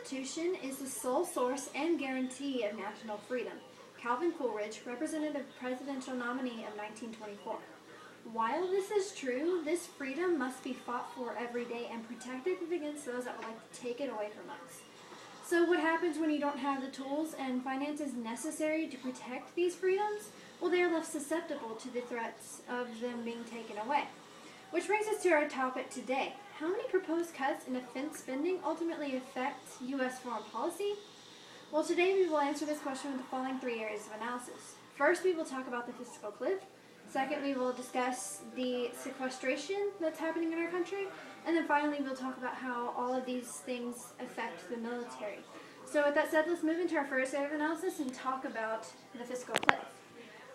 Constitution is the sole source and guarantee of national freedom. Calvin Coolidge, representative presidential nominee of 1924. While this is true, this freedom must be fought for every day and protected against those that would like to take it away from us. So what happens when you don't have the tools and finances necessary to protect these freedoms? Well, they are left susceptible to the threats of them being taken away. Which brings us to our topic today. How many proposed cuts in defense spending ultimately affect U.S. foreign policy? Well, today we will answer this question with the following three areas of analysis. First, we will talk about the fiscal cliff. Second, we will discuss the sequestration that's happening in our country. And then finally, we'll talk about how all of these things affect the military. So with that said, let's move into our first area of analysis and talk about the fiscal cliff.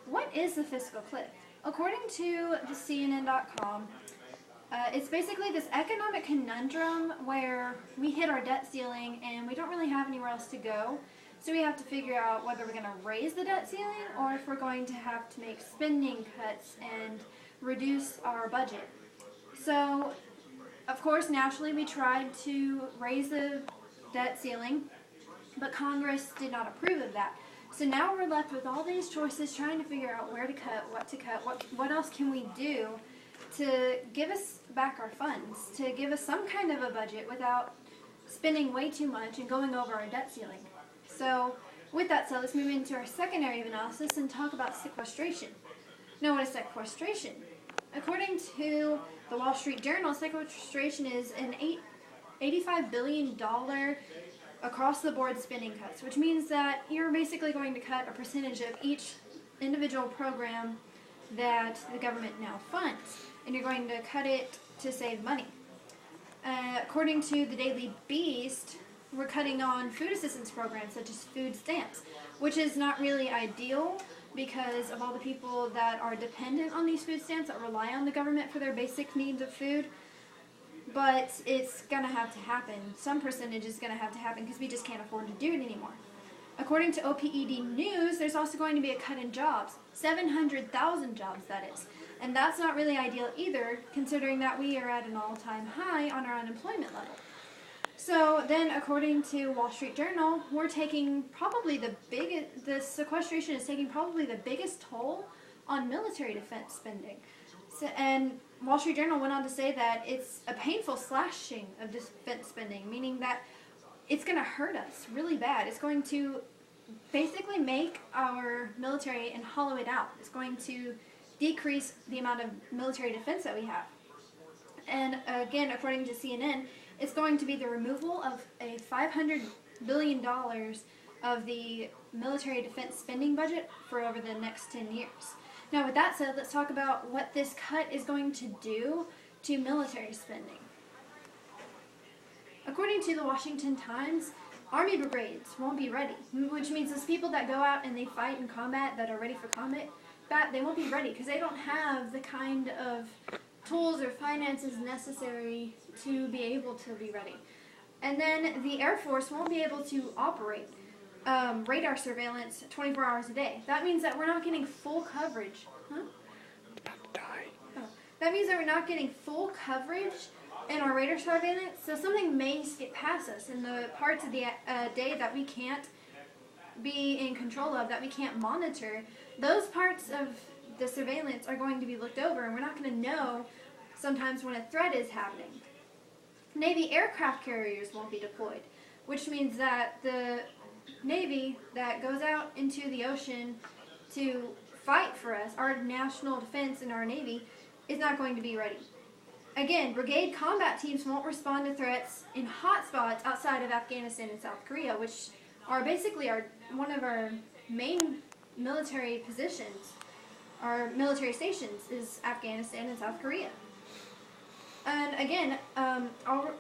What is the fiscal cliff? According to the CNN.com, it's basically this economic conundrum where we hit our debt ceiling and we don't really have anywhere else to go. So we have to figure out whether we're going to raise the debt ceiling or if we're going to have to make spending cuts and reduce our budget. So, of course, naturally we tried to raise the debt ceiling, but Congress did not approve of that. So now we're left with all these choices trying to figure out where to cut, what else can we do to give us back our funds, to give us some kind of a budget without spending way too much and going over our debt ceiling. So with that said, let's move into our second area of analysis and talk about sequestration. Now, what is sequestration? According to the Wall Street Journal, sequestration is an $85 billion across-the-board spending cuts, which means that you're basically going to cut a percentage of each individual program that the government now funds, and you're going to cut it to save money. According to the Daily Beast, we're cutting on food assistance programs such as food stamps, which is not really ideal because of all the people that are dependent on these food stamps, that rely on the government for their basic needs of food. But it's going to have to happen. Some percentage is going to have to happen because we just can't afford to do it anymore. According to OPED News, there's also going to be a cut in jobs. 700,000 jobs, that is. And that's not really ideal either, considering that we are at an all-time high on our unemployment level. So then, according to Wall Street Journal, we're taking probably the sequestration is taking probably the biggest toll on military defense spending. And Wall Street Journal went on to say that it's a painful slashing of defense spending, meaning that it's going to hurt us really bad. It's going to basically make our military and hollow it out. It's going to decrease the amount of military defense that we have. And again, according to CNN, it's going to be the removal of a $500 billion of the military defense spending budget for over the next 10 years. Now, with that said, let's talk about what this cut is going to do to military spending. According to the Washington Times, Army brigades won't be ready, which means those people that go out and they fight in combat that are ready for combat, they won't be ready because they don't have the kind of tools or finances necessary to be able to be ready. And then the Air Force won't be able to operate radar surveillance 24 hours a day. That means that we're not getting full coverage. Huh? That means that we're not getting full coverage in our radar surveillance, so something may skip past us in the parts of the day that we can't be in control of, that we can't monitor. Those parts of the surveillance are going to be looked over, and we're not going to know sometimes when a threat is happening. Navy aircraft carriers won't be deployed, which means that the Navy that goes out into the ocean to fight for us, our national defense and our Navy, is not going to be ready. Again, brigade combat teams won't respond to threats in hotspots outside of Afghanistan and South Korea, which are basically one of our main military positions. Our military stations is Afghanistan and South Korea. And again,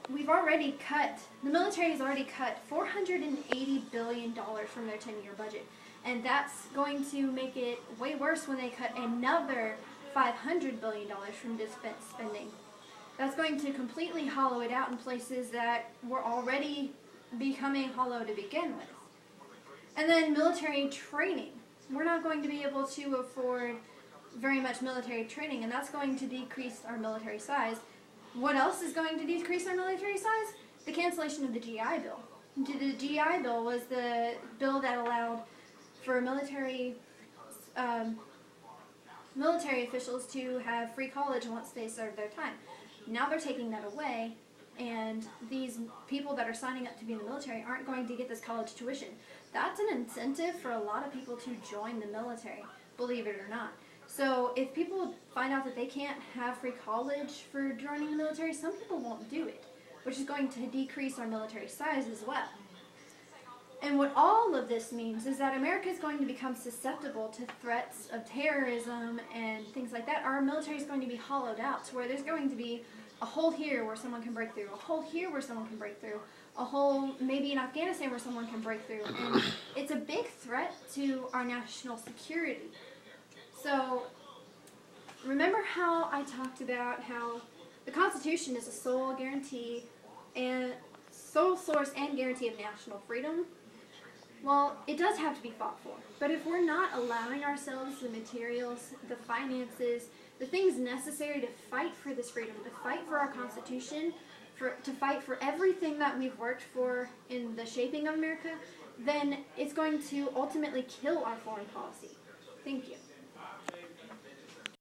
we've already cut, the military has already cut $480 billion from their 10-year budget. And that's going to make it way worse when they cut another $500 billion from defense spending. That's going to completely hollow it out in places that were already becoming hollow to begin with. And then military training. We're not going to be able to afford very much military training, and that's going to decrease our military size. What else is going to decrease our military size? The cancellation of the GI Bill. The GI Bill was the bill that allowed for military officials to have free college once they served their time. Now they're taking that away, and these people that are signing up to be in the military aren't going to get this college tuition. That's an incentive for a lot of people to join the military, believe it or not. So if people find out that they can't have free college for joining the military, some people won't do it, which is going to decrease our military size as well. And what all of this means is that America is going to become susceptible to threats of terrorism and things like that. Our military is going to be hollowed out to where there's going to be a hole here where someone can break through, a hole here where someone can break through, a hole maybe in Afghanistan where someone can break through. And it's a big threat to our national security. So remember how I talked about how the Constitution is a sole guarantee and sole source and guarantee of national freedom? Well, it does have to be fought for. But if we're not allowing ourselves the materials, the finances, the things necessary to fight for this freedom, to fight for our Constitution, to fight for everything that we've worked for in the shaping of America, then it's going to ultimately kill our foreign policy. Thank you.